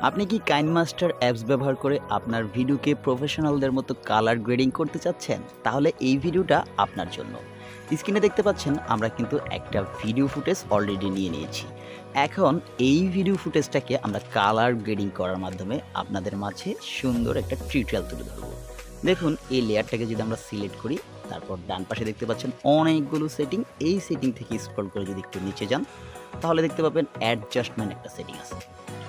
আপনি কি KineMaster apps ব্যবহার করে আপনার ভিডিওকে প্রফেশনালদের মতো কালার গ্রেডিং করতে চাচ্ছেন? তাহলে এই ভিডিওটা আপনার জন্য। স্ক্রিনে দেখতে পাচ্ছেন আমরা কিন্তু একটা ভিডিও ফুটেজ অলরেডি নিয়ে নিয়েছি। এখন এই ভিডিও ফুটেজটাকে আমরা কালার গ্রেডিং করার মাধ্যমে আপনাদের মাঝে সুন্দর একটা টিউটোরিয়াল তুলে ধরব। দেখুন এই লেয়ারটাকে যদি আমরা সিলেক্ট করি, তারপর ডান পাশে দেখতে পাচ্ছেন অনেকগুলো সেটিং। এই সেটিং থেকে স্ক্রল করে যদি একটু নিচে যান, তাহলে দেখতে পাবেন অ্যাডজাস্টমেন্ট একটা সেটিং আছে।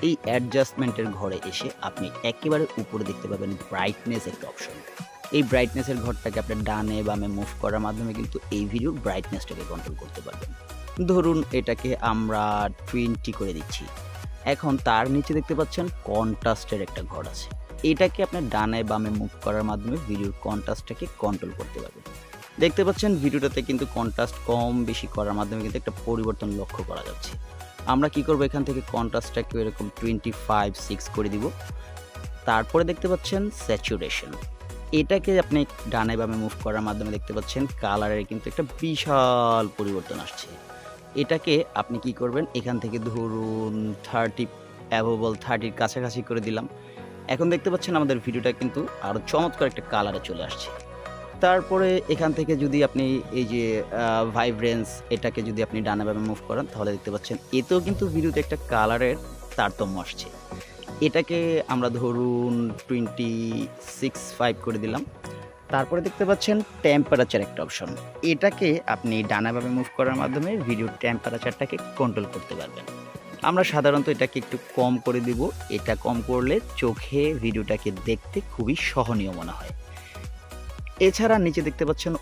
এই অ্যাডজাস্টমেন্টের ঘরে এসে আপনি একেবারে উপরে দেখতে পাবেন ব্রাইটনেস একটা অপশন। এই ব্রাইটনেসের ঘরটাকে আপনার ডানে বামে মুভ করার মাধ্যমে কিন্তু এই ভিডিওর ব্রাইটনেসটাকে কন্ট্রোল করতে পারবেন। ধরুন এটাকে আমরা 20 করে দিচ্ছি। এখন তার নিচে দেখতে পাচ্ছেন কন্ট্রাস্টের একটা ঘর আছে। এটাকে আপনার ডানে বামে মুভ করার মাধ্যমে ভিডিওর কন্ট্রাস্টটাকে কন্ট্রোল করতে পারবেন। দেখতে পাচ্ছেন ভিডিওটাতে কিন্তু কন্ট্রাস্ট কম বেশি করার মাধ্যমে কিন্তু একটা পরিবর্তন লক্ষ্য করা যাচ্ছে। আমরা কি করব, এখান থেকে কন্ট্রাস্টটাকে এরকম 25-6 করে দিব। তারপরে দেখতে পাচ্ছেন স্যাচুরেশন। এটাকে আপনি ডানে বামে মুভ করার মাধ্যমে দেখতে পাচ্ছেন কালারের কিন্তু একটা বিশাল পরিবর্তন আসছে। এটাকে আপনি কি করবেন, এখান থেকে ধরুন 30 অ্যাভোবল 30 কাছাকাছি করে দিলাম। এখন দেখতে পাচ্ছেন আমাদের ভিডিওটা কিন্তু আরও চমৎকার একটা কালারে চলে আসছে। তারপরে এখান থেকে যদি আপনি এই যে ভাইব্রেন্স, এটাকে যদি আপনি ডানে বামে মুভ করান, তাহলে দেখতে পাচ্ছেন এতেও কিন্তু ভিডিওতে একটা কালারের তারতম্য আসছে। এটাকে আমরা ধরুন 26-5 করে দিলাম। তারপরে দেখতে পাচ্ছেন টেম্পারেচার একটা অপশন। এটাকে আপনি ডানে বামে মুভ করার মাধ্যমে ভিডিওর টেম্পারেচারটাকে কন্ট্রোল করতে পারবেন। আমরা সাধারণত এটাকে একটু কম করে দিব। এটা কম করলে চোখে ভিডিওটাকে দেখতে খুবই সহনীয় মনে হয়। এছাড়া নিচে দেখতে পাচ্ছেন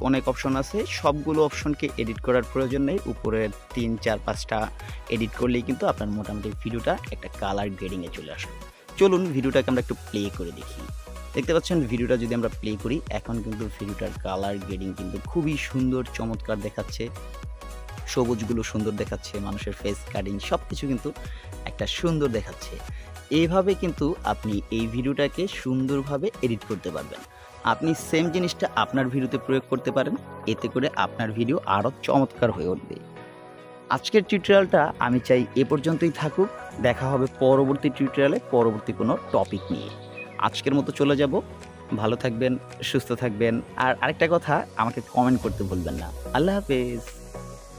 অনেক অপশন আছে। সবগুলো অপশনকে এডিট করার প্রয়োজন নেই। উপরে 3-4-5টা এডিট করলেই কিন্তু আপনার মোটামুটি ভিডিওটা একটা কালার গ্রেডিংয়ে চলে আসে। চলুন ভিডিওটাকে আমরা একটু প্লে করে দেখি। দেখতে পাচ্ছেন ভিডিওটা যদি আমরা প্লে করি, এখন কিন্তু ভিডিওটার কালার গ্রেডিং কিন্তু খুবই সুন্দর চমৎকার দেখাচ্ছে। সবুজগুলো সুন্দর দেখাচ্ছে, মানুষের ফেস কাটিং সবকিছু কিন্তু একটা সুন্দর দেখাচ্ছে। এইভাবে কিন্তু আপনি এই ভিডিওটাকে সুন্দরভাবে এডিট করতে পারবেন। আপনি সেম জিনিসটা আপনার ভিডিওতে প্রয়োগ করতে পারেন, এতে করে আপনার ভিডিও আরও চমৎকার হয়ে উঠবে। আজকের টিউটোরিয়ালটা আমি চাই এ পর্যন্তই থাকুক। দেখা হবে পরবর্তী টিউটোরিয়ালে পরবর্তী কোনো টপিক নিয়ে। আজকের মতো চলে যাব। ভালো থাকবেন, সুস্থ থাকবেন। আর আরেকটা কথা, আমাকে কমেন্ট করতে ভুলবেন না। আল্লাহ হাফেজ।